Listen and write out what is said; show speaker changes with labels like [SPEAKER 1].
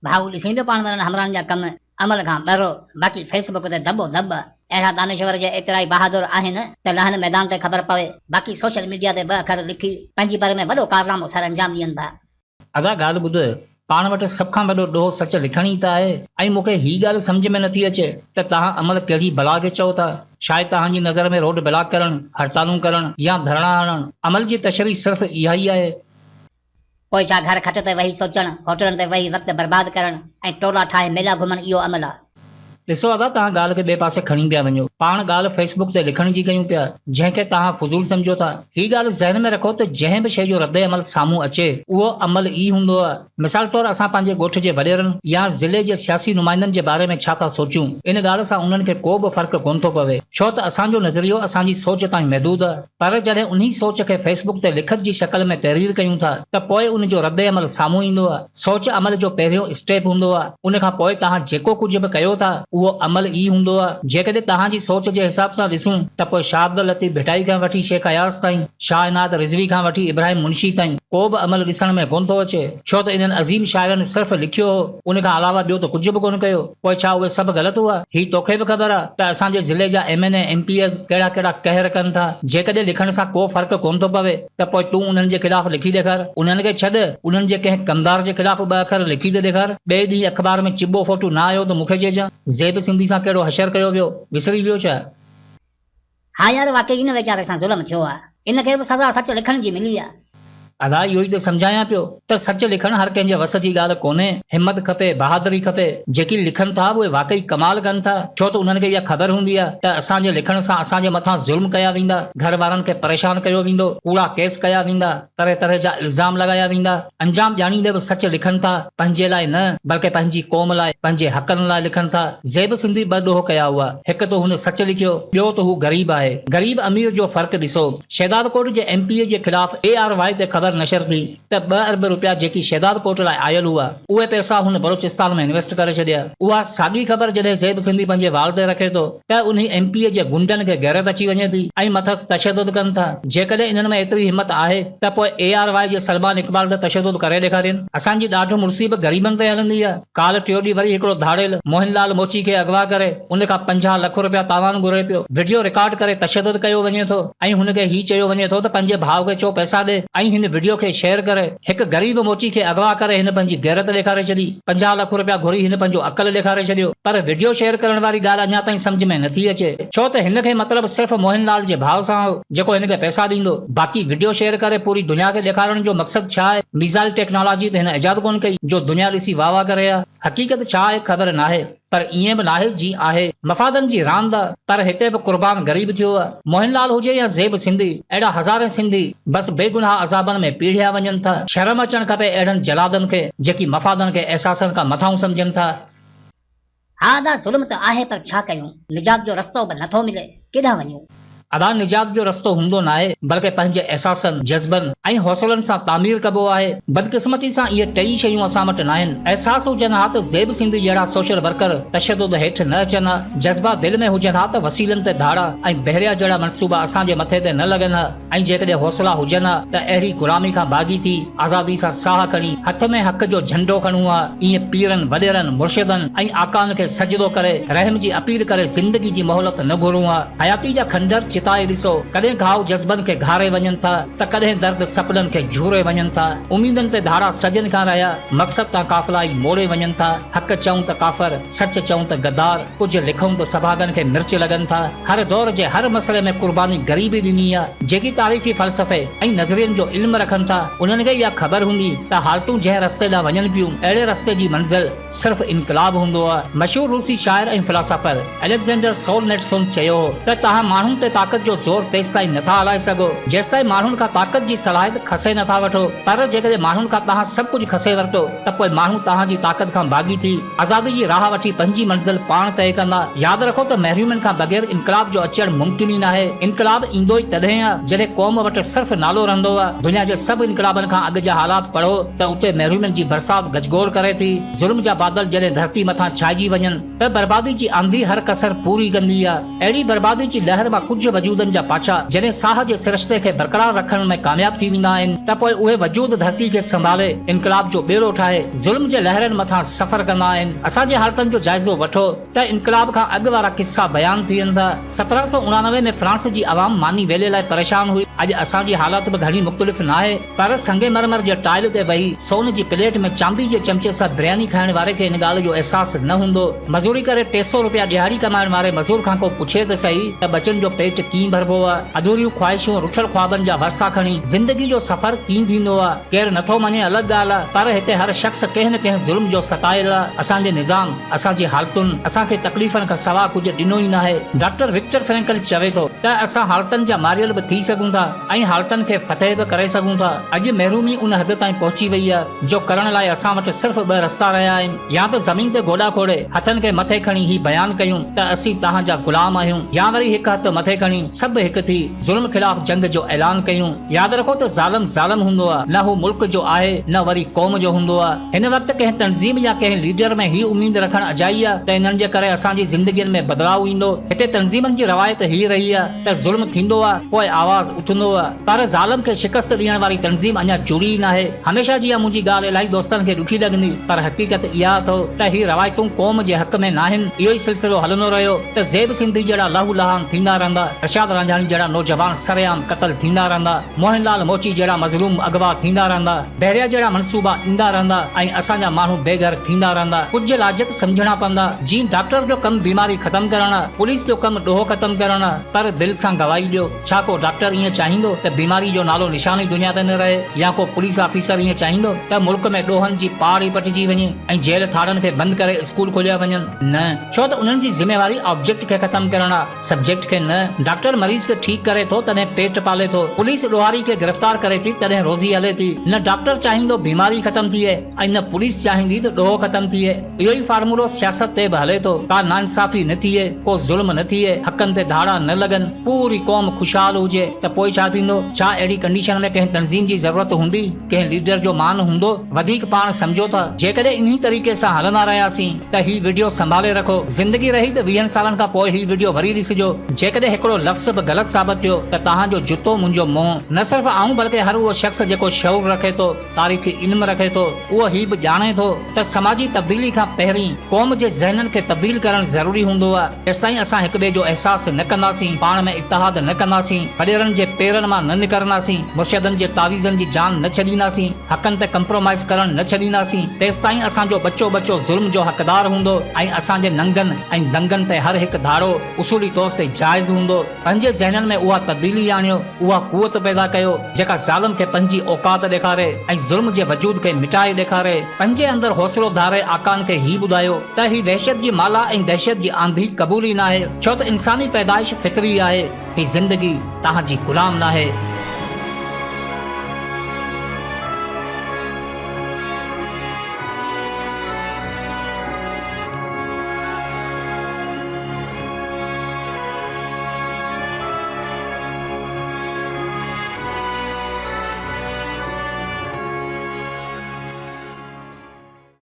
[SPEAKER 1] भाऊ ॾिसी पियो पाण वारनि हमरान जा कम अमल खां ॾरो, बाक़ी फेसबुक ते दॿो दॿ अहिड़ा दानेश्वर जे एतिरा ई बहादुर आहिनि त लहन मैदान ते ख़बर पवे, बाक़ी सोशल मीडिया ते 2 अखर लिखी पंहिंजी पर में वॾो कारनामो सर अंजाम ॾियनि था।
[SPEAKER 2] अदा ॻाल्हि ॿुध, पाण वटि सभ खां वॾो ॾोह सच लिखण ई त आहे। ऐं मूंखे हीअ ॻाल्हि सम्झ में नथी अचे त तव्हां अमल कहिड़ी बला खे चओ था। शायदि तव्हांजी नज़र में रोड ब्लॉक करणु, हड़तालूं करणु या धरणा हणणु अमल जी तशरीह सिर्फ़ इहा ई आहे।
[SPEAKER 1] पोइ छा घर खट ते वेही सोचणु, होटलनि ते वेही वक़्तु बर्बाद करणु ऐं टोला ठाहे मेला घुमणु इहो अमल आहे?
[SPEAKER 2] ॾिसो अदा, तव्हां ॻाल्हि खे ॿिए पासे खणी पिया वञो। पाण ॻाल्हि फेसबुक ते लिखण जी कयूं पिया, जंहिंखे तव्हां फुज़ूल सम्झो था। हीअ ॻाल्हि ज़हन में रखो त जंहिं बि शइ जो रद्द अमल साम्हूं अचे उहो अमल ई हूंदो आहे। मिसाल तौरु असां पंहिंजे ॻोठ जे वॾेरनि या ज़िले जे सियासी नुमाइंदनि जे बारे में छा था सोचूं, इन ॻाल्हि सां उन्हनि खे को बि फ़र्क़ु कोन थो पवे, छो त असांजो नज़रियो असांजी सोच ताईं महदूद आहे। पर जॾहिं उन्ही सोच खे फेसबुक ते लिखत जी शक्ल में तहरीर कयूं था त पोइ उन जो रद्द अमल साम्हूं ईंदो आहे। सोच अमल जो पहिरियों स्टेप हूंदो आहे, उन खां पोइ तव्हां जेको कुझु बि कयो था उहो अमल ई हूंदो आहे। जेकॾहिं तव्हांजी सोच जे हिसाब सां ॾिसूं त पोइ शाह अब्दुल लतीफ़ भिटाई खां वठी शेख अयास ताईं, शाह इनायत रिज़वी खां वठी इब्राहिम मुंशी ताईं को बि अमल ॾिसण में कोन थो अचे, छो त इन्हनि अज़ीम शाइरनि सिर्फ़ लिखियो हो, उन खां अलावा ॿियो त कुझु बि कोन कयो। पोइ छा उहे सभु ग़लति हुआ? ही तोखे बि ख़बर आहे त असांजे ज़िले जा MNA MPs कहिड़ा कहिड़ा कहर कनि था। जेकॾहिं लिखण सां को फ़र्क़ु कोन थो पवे त पोइ तूं उन्हनि जे ख़िलाफ़ लिखी ॾेखार। उन्हनि खे छॾ, उन्हनि जे कंहिं कमदार जे ख़िलाफ़ 2 अखर लिखी त ॾेखार। ॿिए ॾींहुं अख़बार में चिॿो फोटू न आयो त मूंखे चइजां ज़ेब सिंधी सां कहिड़ो हशर कयो वियो, विसरी वियो छा?
[SPEAKER 1] हा यार, वाकई इन वीचारे सां ज़ुल्म थियो आहे। इनखे बि सज़ा सच लिखण जी मिली आहे।
[SPEAKER 2] अदा इहो ई त सम्झायां पियो त सच लिखण हर कंहिंजे वस जी ॻाल्हि कोन्हे। हिमत खपे, बहादुरी खपे। जेकी लिखनि था उहे वाकई कमाल कनि था, छो त उन्हनि खे इहा ख़बर हूंदी आहे त असांजे लिखण सां असांजे मथां ज़ुल्म कया वेंदा, घर वारनि खे परेशान कयो वेंदो, कूड़ा केस कया वेंदा, तरह तरह जा इल्ज़ाम लॻाया वेंदा। अंजाम ॼाणींदे बि सच लिखनि था, पंहिंजे लाइ न बल्कि पंहिंजी क़ौम लाइ, पंहिंजे हक़नि लाइ लिखनि था। ज़ेब सिंधी 2 ॾोह कया हुआ, हिकु त हुन सच लिखियो, ॿियो त हू ग़रीब आहे। ग़रीब अमीर जो फ़र्क़ु ॾिसो। शहदादकोट जे MPA जे ख़िलाफ़ ARY ते ख़बर नशर थी त 2 अरब रुपया जेकी शहदादकोट लाइ आयल हुआ उहे पैसा हुन बलोचिस्तान में इन्वेस्ट करे छॾिया। उहा साॻी ख़बर जॾहिं ज़ेब सिंधी पंहिंजे वाल ते रखे थो त उन MPA जे गुंडनि खे गैरत अची वञे थी ऐं मथस तशदुद कनि था। जेकॾहिं इन्हनि में एतिरी हिमत आहे त पोइ ARY जे सलमान इक़बाल ते तशदुद करे ॾेखारीनि। असांजी ॾाढो मुर्सी बि ग़रीबनि ते हलंदी आहे। काल टियों ॾींहुं वरी हिकिड़ो धाड़ेल मोहनलाल मोची खे अगवा करे उन खां 50 लख रुपया तावान घुरे पियो। वीडियो रिकॉर्ड करे तशदुद कयो वञे थो ऐं हुनखे ही चयो वञे थो त पंहिंजे भाउ खे चो पैसा ॾे ऐं हिन वीडियो खे शेयर करे। हिकु ग़रीब मोची खे अगवा करे हिन पंहिंजी गैरत ॾेखारे छॾी। 50 लख रुपया घुरी हिन पंहिंजो अकल ॾेखारे छॾियो। पर वीडियो शेयर करण वारी ॻाल्हि अञा ताईं सम्झ में नथी अचे, छो त हिन खे मतिलबु सिर्फ़ मोहनलाल जे भाउ सां हो जेको हिन खे पैसा ॾींदो। बाक़ी वीडियो शेयर करे पूरी दुनिया खे ॾेखारण जो मक़सदु छा आहे? मिसाइल टेक्नोलॉजी त हिन इजाद कोन कई जो दुनिया ॾिसी वाह वाह करे आहे। हक़ीक़त छा आहे ख़बर नाहे, पर ईअं बि नाहे जी आहे। मफ़ादनि जी रांद आहे, पर हिते बि क़ुर्बान ग़रीब थियो आहे। मोहनलाल हुजे या ज़ेब सिंधी, अहिड़ा हज़ारे सिंधी बस बेगुनाह अज़ाबनि में पीढ़िया वञनि था। शर्म अचणु खपे अहिड़नि जलादनि खे जेकी मफ़ादनि खे अहसासनि खां मथां सम्झनि था।
[SPEAKER 1] हा दा, ज़ुल्म त आहे, पर छा कयूं? निजात जो रस्तो बि नथो मिले, केॾां वञूं?
[SPEAKER 2] अदा निजात जो रस्तो हूंदो न आहे, बल्कि पंहिंजे एहसासनि, जज़्बनि ऐं हौसलनि सां तामीर कबो आहे। बदकिस्मती सां इहे 2 शयूं असां वटि न आहिनि। एहसास हुजनि हा त ज़ेब सिंधी जहिड़ा सोशल वर्कर तशदुद हेठि न अचनि हा। जज़्बा दिलि में हुजनि हा त वसीलनि ते धाड़ा ऐं बहरिया जहिड़ा मनसूबा असांजे मथे ते न लॻनि हा। ऐं जेकॾहिं हौसला हुजनि हा त अहिड़ी गुलामी खां बाग़ी थी आज़ादी सां साह खणी हथ में हक़ जो झंडो खणूं हा। ईअं पीरनि, वॾेरनि, मुर्शिदनि ऐं आकान खे सजदो करे रहम जी अपील करे ज़िंदगी जी मोहलत न घुरूं हा। हयाती जा खंडर चिताए ॾिसो, कॾहिं घाव जज़्बनि खे घारे वञनि था त कॾहिं दर्द सपननि खे झूरे वञनि था। उमीदनि ते धारा सजन खां रहिया, मक़सद तां काफ़िला ई मोड़े वञनि था। हक़ चऊं त काफ़र, सच चऊं त गद्दार, कुझु लिखूं त सभागनि खे मिर्च लॻनि था। हर दौर जे हर मसइले में कुर्बानी ग़रीबी ॾिनी आहे। जेकी तारीख़ी फ़लसफ़े ऐं नज़रियनि जो इल्म रखनि था उन्हनि खे इहा ख़बर हूंदी त हालतूं जंहिं रस्ते ॾांहुं वञनि पियूं अहिड़े रस्ते जी मंज़िल सिर्फ़ इनक़लाब हूंदो आहे। मशहूर रूसी शाइर ऐं फ़िलासफ़र अलेक्जेंडर सोलनेटसोन चयो हो त तव्हां माण्हुनि ते ताक़त जो ज़ोर तेसि ताईं नथा हलाए सघो जेसि ताईं माण्हुनि खां ताक़त जी सलाहियत खसे नथा वठो। पर जेकॾहिं माण्हुनि खां तव्हां सभु कुझु खसे वरितो त पोइ माण्हू तव्हांजी ताक़त खां बाग़ी थी आज़ादी जी राह वठी पंहिंजी मंज़िल पाण तय कंदा। यादि रखो त महरूमनि खां बग़ैर इनक़लाब जो अचणु मुमकिन ई नाहे। इनक़लाब ईंदो ई तॾहिं आहे जॾहिं क़ौम वटि सिर्फ़ नालो रहंदो आहे। दुनिया जे सभु इनक़लाबनि खां अॻु जा हालात पढ़ो त उते महरूमनि जी बरसात गजगोड़ करे थी। ज़ुल्म जा बादल जॾहिं धरती मथां छाइजी वञनि त बर्बादी जी आंधी हर कसर पूरी कंदी आहे। अहिड़ी बर्बादी जी लहर मां कुझु वजूदनि जा पाछा जॾहिं साह जे सिरिश्ते खे बरक़रार रखण में कामयाब थी वेंदा आहिनि त पोइ उहे वजूद धरती खे संभाले इनकलाब जो ॿेड़ो ठाहे ज़ुल्म जे लहरनि मथां सफ़र कंदा आहिनि। असांजे हालतनि जो जाइज़ो वठो त इनकलाब खां अॻु वारा किस्सा बयान थी वेंदा। 1789 में फ्रांस जी आवाम मानी वेले लाइ परेशान हुई। अॼु असांजी हालत बि घणी मुख़्तलिफ़ न आहे, पर संगमरमर जे टाइल ते वेही सोन जी प्लेट में चांदी जे चमचे सां बिरयानी खाइण वारे खे इन ॻाल्हि जो अहसासु न हूंदो। मज़ूरी करे 300 रुपया दिहाड़ी कमाइण वारे मज़ूर खां को पुछे त सही त बचनि जो पेट कीअं भरबो आहे। अधूरियूं ख्वाहिशूं रुठल ख्वाबनि जा वरसा खणी ज़िंदगी जो सफ़र कीअं थींदो आहे। केरु नथो मञे अलॻि ॻाल्हि आहे, पर हिते हर शख़्स कंहिं न कंहिं ज़ुल्म जो सतायल आहे। असांजे निज़ाम, असांजी हालतुनि असांखे तकलीफ़नि खां सवाइ कुझु ॾिनो ई न आहे। डॉक्टर विक्टर फ्रैंकल चवे थो त असां हालतुनि जा मारियल बि थी सघूं था ऐं हालतुनि खे फतेह बि करे सघूं था। अॼु महरूमी उन हद ताईं पहुची वई आहे जो करण लाइ असां वटि सिर्फ़ 2 रस्ता रहिया आहिनि, या त ज़मीन ते गोॾा खोड़े हथनि खे मथे खणी ही बयान कयूं त असीं तव्हांजा गुलाम आहियूं, या वरी हिकु हथु मथे खणी सभु हिकु थी ज़ुल्म ख़िलाफ़ जंग जो ऐलान कयूं। यादि रखो त ज़ालिम ज़ालिम हूंदो आहे, न हू मुल्क जो आहे न वरी क़ौम जो हूंदो आहे। हिन वक़्तु कंहिं तंज़ीम या कंहिं लीडर में ही उम्मीद रखण अजाई आहे त इन्हनि जे करे असांजी ज़िंदगीअ में बदिलाव ईंदो। हिते तंज़ीमनि जी रवायत ही रही आहे त ज़ुल्म थींदो आहे पोइ आवाज़ उथंदो आहे, पर ज़ालिम खे शिकस्त ॾियण वारी तंज़ीम अञा जुड़ी ई न आहे। हमेशह जीअं मुंहिंजी ॻाल्हि इलाही दोस्तनि खे ॾुखी लॻंदी, पर हक़ीक़त इहा अथव त ही रवायतूं क़ौम जे हक़ में न आहिनि। इहो ई सिलसिलो हलंदो रहियो त ज़ेब सिंधी जहिड़ा लहू लहान थींदा रहंदा, रशाद रांझानी जहिड़ा नौजवान सरेआम क़तल थींदा रहंदा, मोहनलाल मोची जहिड़ा मज़लूम अगवा थींदा रहंदा, बहरिया जहिड़ा मनसूबा ईंदा रहंदा ऐं असांजा माण्हू बेघर थींदा रहंदा। कुझु लाजत सम्झणा पवंदा। जीअं डॉक्टर जो कमु बीमारी ख़तमु करण, पुलिस जो कमु ॾोहो ख़तमु करण, पर दिलि सां गवाही ॾियो। छा को डॉक्टर ईअं चाहींदो त बीमारी जो नालो निशान ई दुनिया ते न रहे, या को पुलिस ऑफिसर ईअं चाहींदो त मुल्क में ॾोहनि जी पाड़ ई पटिजी वञे ऐं जेल थाड़नि खे बंदि करे स्कूल खोलिया वञनि? न, छो त उन्हनि जी ज़िम्मेवारी ऑब्जेक्ट खे ख़तमु करण आहे, सब्जेक्ट खे न। डॉक्टर मरीज़ खे ठीकु करे थो तॾहिं पेट पाले थो, पुलिस ॾोहारी खे गिरफ़्तार करे थी तॾहिं रोज़ी हले थी। न डॉक्टर चाहींदो बीमारी ख़तमु थिए ऐं न पुलिस चाहींदी त ॾोहो ख़तमु थिए। इहो ई फार्मूलो सियासत ते बि हले थो। का नाइंसाफ़ी न थिए, को ज़ुल्म न थिए, हक़नि ते धाड़ा न लॻनि, पूरी क़ौम ख़ुशहाल हुजे, त पोइ छा थींदो? छा अहिड़ी कंडीशन में कंहिं तंज़ीम जी ज़रूरत हूंदी? कंहिं लीडर जो मान हूंदो? वधीक पाण सम्झो था। जेकॾहिं इन्ही तरीक़े सां हलंदा रहियासीं त ही वीडियो संभाले रखो। ज़िंदगी रही त 20 सालनि खां पोइ ही वीडियो वरी ॾिसिजो। जेकॾहिं हिकिड़ो लफ़्ज़ बि ग़लति साबित थियो त तव्हांजो जुतो मुंहिंजो मुंहुं। न सिर्फ़ आऊं बल्कि हर उहो शख़्स जेको शऊर रखे थो, तारीख़ी इल्म रखे थो, उहो ही बि ॼाणे थो त समाजी तब्दीली खां पहिरीं क़ौम जे ज़हननि खे तब्दील करणु ज़रूरी हूंदो आहे। तेसिताईं असां हिक ॿिए जो अहसासु न कंदासीं, पाण में इत्तेहाद न कंदासीं, वॾेरनि जे पेरनि मां न निकिरंदासीं, मुर्शिदनि जे तावीज़नि जी जान न छॾींदासीं, हक़नि ते कंप्रोमाइज़ करणु न छॾींदासीं, तेसिताईं असांजो बच्चो बच्चो ज़ुल्म जो हक़दार हूंदो ऐं असांजे नंगनि ऐं दंगनि ते हर हिकु धाड़ो उसूली तौर ते जाइज़ हूंदो। पंहिंजे ज़हननि में उहा तब्दीली आणियो, उहा कुवत पैदा कयो जेका ज़ालिम खे पंहिंजी औकात ॾेखारे ऐं ज़ुल्म जे वजूद खे मिटाए ॾेखारे। पंहिंजे अंदरि हौसलो धारे आकान खे ही ॿुधायो त ही वहशत जी माला ऐं दहशत जी आंधी क़बूल ई न आहे, छो त इंसानी पैदाइश फितरी आहे। ही ज़िंदगी तव्हांजी गुलाम न आहे।